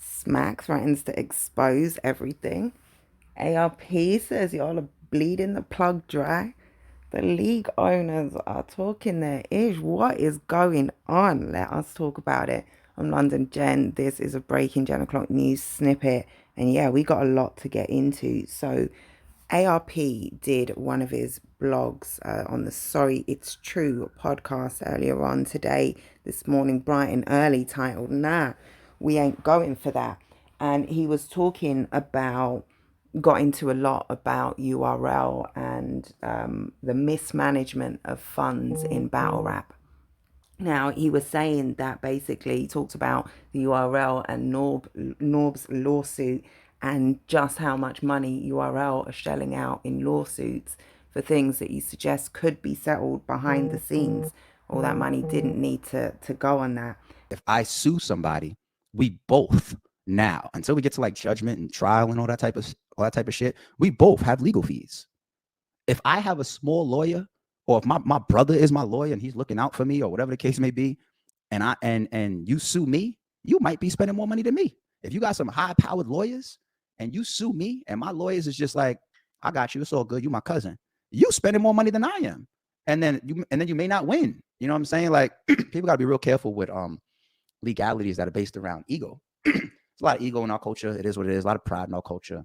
Smack threatens to expose everything. ARP says y'all are bleeding the plug dry. The league owners are talking their ish. What is going on? Let us talk about it. I'm London Jen. This is a breaking Jen o'clock news snippet. And yeah, we got a lot to get into. So ARP did one of his blogs on the Sorry It's True podcast earlier on today, this morning, bright and early, titled, Nah, we ain't going for that. And he was talking about, got into a lot about URL and the mismanagement of funds in battle rap. Now, he was saying that basically he talked about the URL and Norb's lawsuit and just how much money URL are shelling out in lawsuits for things that you suggest could be settled behind the scenes. All that money didn't need to go on that. If I sue somebody, we both now, until we get to like judgment and trial and all that type of shit, we both have legal fees. If I have a small lawyer, or if my brother is my lawyer and he's looking out for me, or whatever the case may be, and you sue me, you might be spending more money than me. If you got some high powered lawyers and you sue me and my lawyers is just like, I got you, it's all good, you my cousin, you spending more money than I am. And then you may not win. You know what I'm saying? Like, people gotta be real careful with legalities that are based around ego. There's a lot of ego in our culture. It is what it is. A lot of pride in our culture.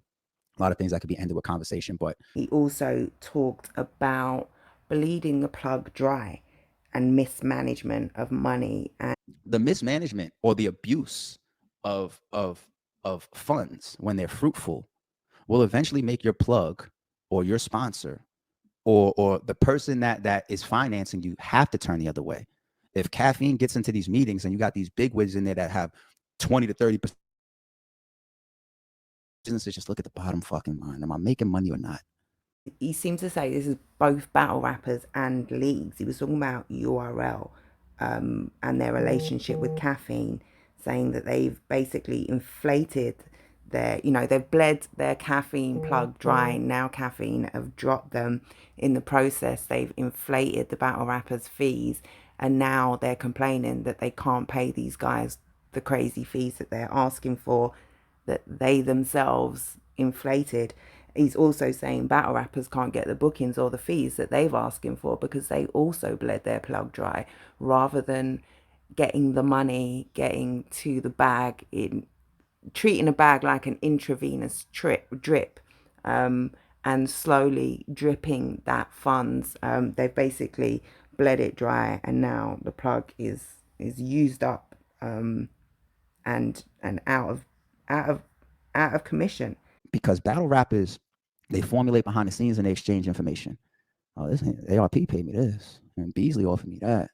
A lot of things that could be ended with conversation. But he also talked about bleeding the plug dry and mismanagement of money. And the mismanagement or the abuse of funds when they're fruitful will eventually make your plug or your sponsor or the person that is financing you have to turn the other way. If Caffeine gets into these meetings and you got these big wigs in there that have 20 to 30% businesses, just look at the bottom fucking line. Am I making money or not? He seemed to say this is both battle rappers and leagues. He was talking about URL and their relationship with Caffeine, saying that they've basically inflated they've bled their Caffeine plug dry. Now Caffeine have dropped them. In the process, they've inflated the battle rappers' fees, and now they're complaining that they can't pay these guys the crazy fees that they're asking for, that they themselves inflated. He's also saying battle rappers can't get the bookings or the fees that they've asking for because they also bled their plug dry, rather than getting the money, getting to the bag, in treating a bag like an intravenous drip, and slowly dripping that funds. They've basically bled it dry, and now the plug is used up, and out of out of commission. Because battle rappers, they formulate behind the scenes and they exchange information. Oh, this ARP paid me this, and Beasley offered me that.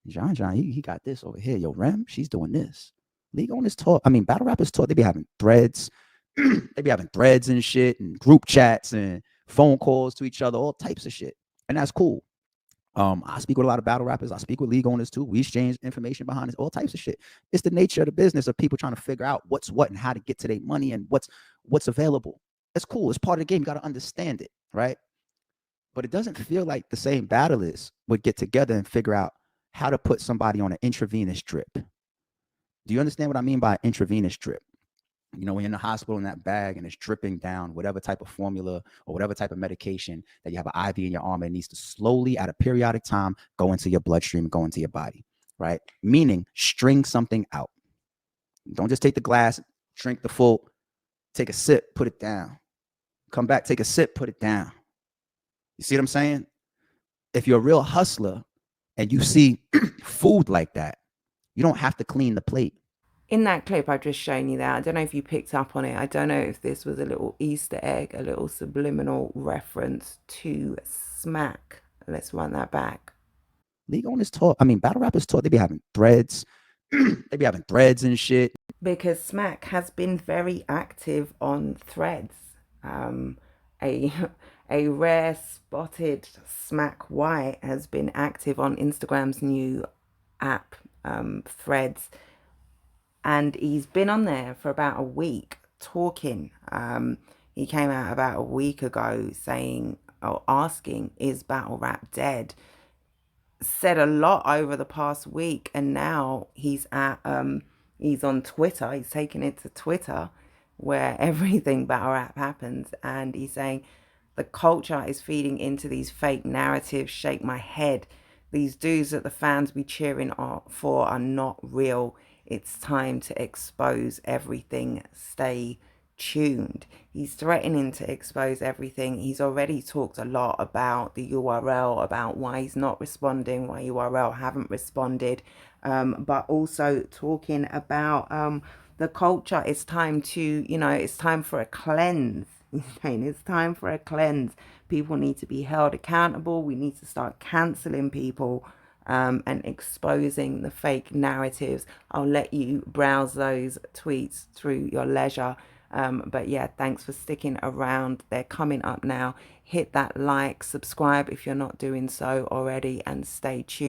John, he got this over here. Yo, Rem, she's doing this. League on this talk. I mean, battle rappers talk. They be having threads. They be having threads and shit, and group chats and phone calls to each other, all types of shit, and that's cool. I speak with a lot of battle rappers. I speak with league owners too. We exchange information behind this, all types of shit. It's the nature of the business of people trying to figure out what's what and how to get to their money and what's available. It's cool. It's part of the game. You got to understand it, right? But it doesn't feel like the same battlers would get together and figure out how to put somebody on an intravenous drip. Do you understand what I mean by intravenous drip? You know, when you're in the hospital in that bag and it's dripping down whatever type of formula or whatever type of medication that you have an IV in your arm, and it needs to slowly at a periodic time go into your bloodstream and go into your body, right? Meaning string something out. Don't just take the glass, drink the full, take a sip, put it down. Come back, take a sip, put it down. You see what I'm saying? If you're a real hustler and you see food like that, you don't have to clean the plate. In that clip I've just shown you there, I don't know if you picked up on it. I don't know if this was a little Easter egg, a little subliminal reference to Smack. Let's run that back. League owners talk. I mean, battle rappers talk. They be having threads. They be having threads and shit. Because Smack has been very active on Threads. A a rare spotted Smack White has been active on Instagram's new app, Threads, and he's been on there for about a week talking. He came out about a week ago saying or asking, "Is battle rap dead?" Said a lot over the past week, and now he's at He's on Twitter. He's taking it to Twitter, where everything battle rap happens, and he's saying the culture is feeding into these fake narratives. Shake my head. These dudes that the fans be cheering for are not real. It's time to expose everything. Stay tuned. He's threatening to expose everything. He's already talked a lot about the URL, about why he's not responding, why URL haven't responded, but also talking about the culture. It's time to, it's time for a cleanse. He's saying it's time for a cleanse. People need to be held accountable. We need to start canceling people and exposing the fake narratives. I'll let you browse those tweets through your leisure. But yeah, thanks for sticking around. They're coming up now. Hit that like, subscribe if you're not doing so already, and stay tuned.